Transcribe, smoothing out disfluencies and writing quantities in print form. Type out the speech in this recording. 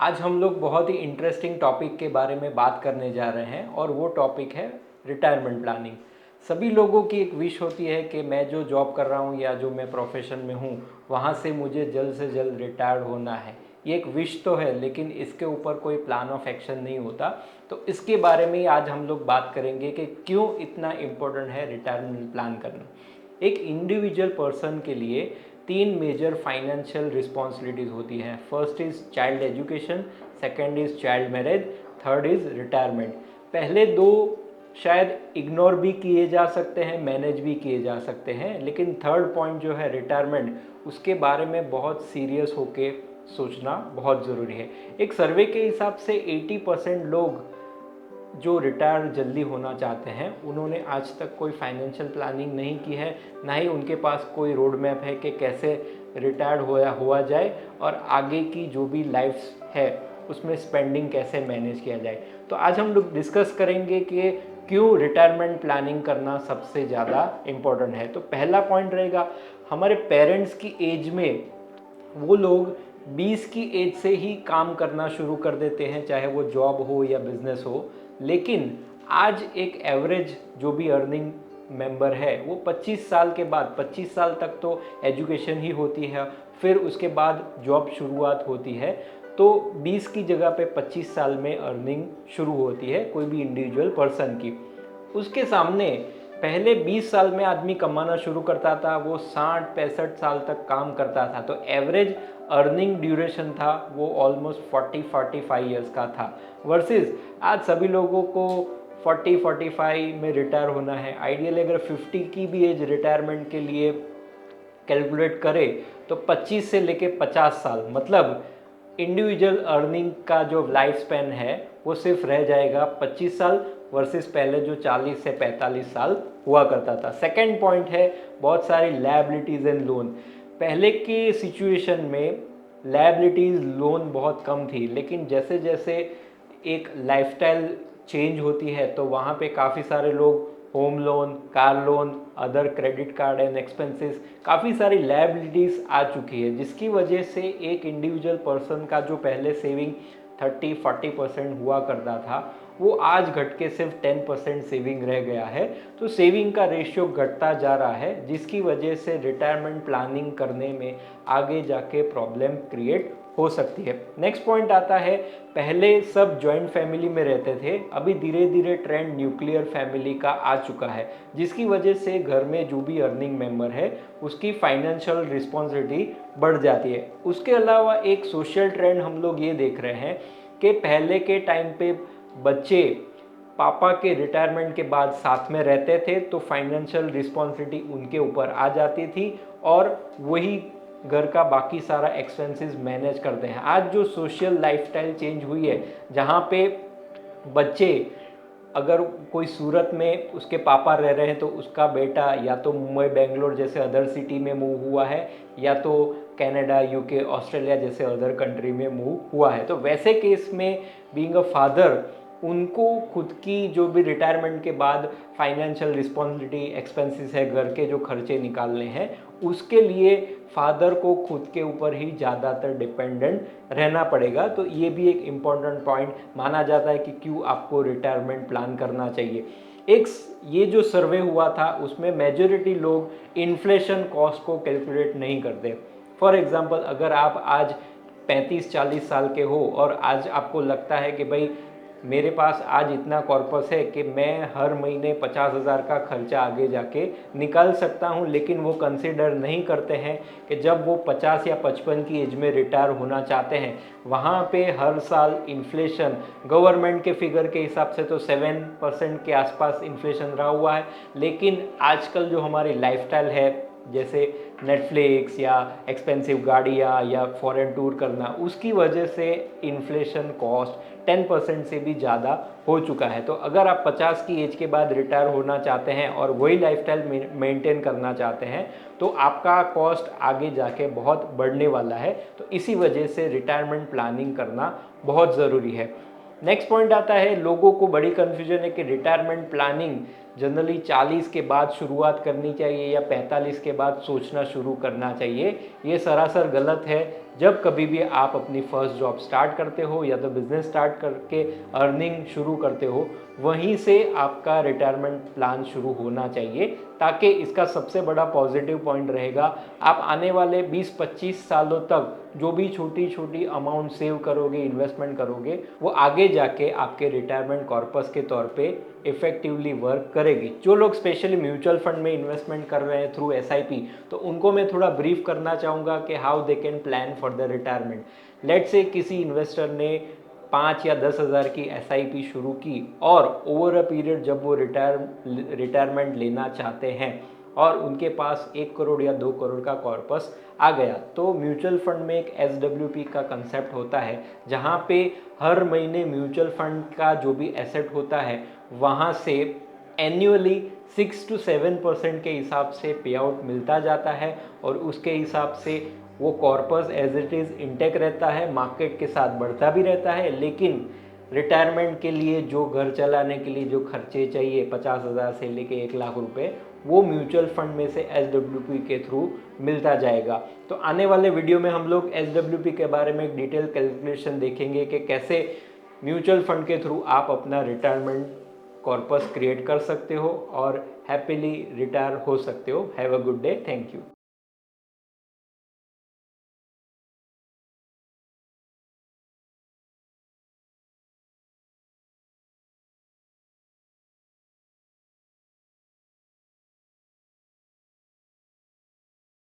आज हम लोग बहुत ही इंटरेस्टिंग टॉपिक के बारे में बात करने जा रहे हैं और वो टॉपिक है रिटायरमेंट प्लानिंग। सभी लोगों की एक विश होती है कि मैं जो जॉब कर रहा हूँ या जो मैं प्रोफेशन में हूँ वहाँ से मुझे जल्द से जल्द रिटायर्ड होना है। ये एक विश तो है, लेकिन इसके ऊपर कोई प्लान ऑफ एक्शन नहीं होता। तो इसके बारे में आज हम लोग बात करेंगे कि क्यों इतना इम्पोर्टेंट है रिटायरमेंट प्लान करना। एक इंडिविजुअल पर्सन के लिए तीन मेजर फाइनेंशियल रिस्पॉन्सिबिलिटीज़ होती हैं। First is child education, second is child marriage, third is retirement. पहले दो शायद इग्नोर भी किए जा सकते हैं, मैनेज भी किए जा सकते हैं, लेकिन थर्ड पॉइंट जो है रिटायरमेंट, उसके बारे में बहुत सीरियस होके सोचना बहुत ज़रूरी है। एक सर्वे के हिसाब से 80% लोग जो रिटायर जल्दी होना चाहते हैं उन्होंने आज तक कोई फाइनेंशियल प्लानिंग नहीं की है, ना ही उनके पास कोई रोड मैप है कि कैसे रिटायर्ड हुआ जाए और आगे की जो भी लाइफ है उसमें स्पेंडिंग कैसे मैनेज किया जाए। तो आज हम लोग डिस्कस करेंगे कि क्यों रिटायरमेंट प्लानिंग करना सबसे ज़्यादा इम्पोर्टेंट है। तो पहला पॉइंट रहेगा, हमारे पेरेंट्स की एज में वो लोग 20 की एज से ही काम करना शुरू कर देते हैं, चाहे वो जॉब हो या बिजनेस हो। लेकिन आज एक एवरेज जो भी अर्निंग मेंबर है वो 25 साल के बाद, 25 साल तक तो एजुकेशन ही होती है, फिर उसके बाद जॉब शुरुआत होती है। तो 20 की जगह पे 25 साल में अर्निंग शुरू होती है कोई भी इंडिविजुअल पर्सन की। उसके सामने पहले 20 साल में आदमी कमाना शुरू करता था, वो 60-65 साल तक काम करता था, तो एवरेज अर्निंग ड्यूरेशन था वो ऑलमोस्ट 40-45 ईयर्स का था। वर्सेस आज सभी लोगों को 40-45 में रिटायर होना है। आइडियली अगर 50 की भी एज रिटायरमेंट के लिए कैलकुलेट करें तो 25 से लेके 50 साल, मतलब इंडिविजुअल अर्निंग का जो लाइफ स्पैन है वो सिर्फ रह जाएगा 25 साल, वर्सेस पहले जो 40 से 45 साल हुआ करता था। सेकंड पॉइंट है बहुत सारी लायबिलिटीज़ एंड लोन। पहले की सिचुएशन में लायबिलिटीज़ लोन बहुत कम थी, लेकिन जैसे जैसे एक लाइफस्टाइल चेंज होती है तो वहाँ पे काफ़ी सारे लोग home loan, car loan, other credit card and expenses, काफ़ी सारी लायबिलिटीज़ आ चुकी है, जिसकी वजह से एक इंडिविजुअल पर्सन का जो पहले सेविंग 30-40% हुआ करता था वो आज घट के सिर्फ 10% सेविंग रह गया है। तो सेविंग का रेशियो घटता जा रहा है, जिसकी वजह से रिटायरमेंट प्लानिंग करने में आगे जाके प्रॉब्लम क्रिएट हो सकती है। नेक्स्ट पॉइंट आता है, पहले सब जॉइंट फैमिली में रहते थे, अभी धीरे धीरे ट्रेंड न्यूक्लियर फैमिली का आ चुका है, जिसकी वजह से घर में जो भी अर्निंग मेंबर है उसकी फाइनेंशियल रिस्पॉन्सिबिलिटी बढ़ जाती है। उसके अलावा एक सोशल ट्रेंड हम लोग ये देख रहे हैं कि पहले के टाइम पे बच्चे पापा के रिटायरमेंट के बाद साथ में रहते थे तो फाइनेंशियल रिस्पॉन्सिबिलिटी उनके ऊपर आ जाती थी और वही घर का बाकी सारा एक्सपेंसेस मैनेज करते हैं। आज जो सोशल लाइफस्टाइल चेंज हुई है, जहाँ पे बच्चे, अगर कोई सूरत में उसके पापा रह रहे हैं तो उसका बेटा या तो मुंबई बेंगलोर जैसे अदर सिटी में मूव हुआ है, या तो कनाडा, यूके, ऑस्ट्रेलिया जैसे अदर कंट्री में मूव हुआ है। तो वैसे केस में बीइंग अ फादर, उनको खुद की जो भी रिटायरमेंट के बाद फाइनेंशियल रिस्पॉन्सिबिलिटी, एक्सपेंसेस है, घर के जो खर्चे निकालने हैं, उसके लिए फादर को खुद के ऊपर ही ज़्यादातर डिपेंडेंट रहना पड़ेगा। तो ये भी एक इम्पॉर्टेंट पॉइंट माना जाता है कि क्यों आपको रिटायरमेंट प्लान करना चाहिए। एक ये जो सर्वे हुआ था उसमें मेजॉरिटी लोग इन्फ्लेशन कॉस्ट को कैलकुलेट नहीं करते। फॉर एग्जांपल, अगर आप आज 35-40 साल के हो और आज आपको लगता है कि भाई मेरे पास आज इतना कॉर्पस है कि मैं हर महीने 50,000 का खर्चा आगे जाके निकाल सकता हूं, लेकिन वो कंसिडर नहीं करते हैं कि जब वो 50 या 55 की एज में रिटायर होना चाहते हैं, वहाँ पे हर साल इन्फ्लेशन, गवर्नमेंट के फिगर के हिसाब से तो 7% के आसपास इन्फ्लेशन रहा हुआ है, लेकिन आजकल जो हमारी लाइफस्टाइल है, जैसे नेटफ्लिक्स या एक्सपेंसिव गाड़ियाँ या फॉरेन टूर करना, उसकी वजह से इन्फ्लेशन कॉस्ट 10% से भी ज़्यादा हो चुका है। तो अगर आप 50 की एज के बाद रिटायर होना चाहते हैं और वही लाइफस्टाइल मेंटेन करना चाहते हैं तो आपका कॉस्ट आगे जाके बहुत बढ़ने वाला है। तो इसी वजह से रिटायरमेंट प्लानिंग करना बहुत ज़रूरी है। नेक्स्ट पॉइंट आता है, लोगों को बड़ी कन्फ्यूजन है कि रिटायरमेंट प्लानिंग जनरली 40 के बाद शुरुआत करनी चाहिए या 45 के बाद सोचना शुरू करना चाहिए, ये सरासर गलत है। जब कभी भी आप अपनी फर्स्ट जॉब स्टार्ट करते हो या तो बिजनेस स्टार्ट करके अर्निंग शुरू करते हो, वहीं से आपका रिटायरमेंट प्लान शुरू होना चाहिए, ताकि इसका सबसे बड़ा पॉजिटिव पॉइंट रहेगा, आप आने वाले 20-25 सालों तक जो भी छोटी छोटी अमाउंट सेव करोगे, इन्वेस्टमेंट करोगे, वो आगे जाके आपके रिटायरमेंट कॉर्पस के तौर पे इफेक्टिवली वर्क करेगी। जो लोग स्पेशली म्यूचुअल फंड में इन्वेस्टमेंट कर रहे हैं थ्रू एसआईपी, तो उनको मैं थोड़ा ब्रीफ करना चाहूँगा कि how they can plan for the retirement. Let's say किसी इन्वेस्टर ने 5 या 10,000 की एसआईपी शुरू की और ओवर अ पीरियड जब वो रिटायरमेंट लेना चाहते हैं और उनके पास 1 करोड़ या 2 करोड़ का कॉर्पस आ गया, तो म्यूचुअल फंड में एक एसडब्ल्यूपी का कंसेप्ट होता है, जहाँ पे हर महीने म्यूचुअल फंड का जो भी एसेट होता है वहाँ से एन्युअली 6 to 7% के हिसाब से पे आउट मिलता जाता है, और उसके हिसाब से वो corpus as it is intact रहता है, मार्केट के साथ बढ़ता भी रहता है। लेकिन रिटायरमेंट के लिए जो घर चलाने के लिए जो खर्चे चाहिए 50,000 से लेके 1 लाख रुपए, वो म्यूचुअल फंड में से एसडब्ल्यूपी के थ्रू मिलता जाएगा। तो आने वाले वीडियो में हम लोग एसडब्ल्यूपी के बारे में एक डिटेल कैलकुलेशन देखेंगे कि कैसे म्यूचुअल फंड के थ्रू आप अपना रिटायरमेंट कॉर्पस क्रिएट कर सकते हो और हैप्पीली रिटायर हो सकते हो। Have a good day, thank you.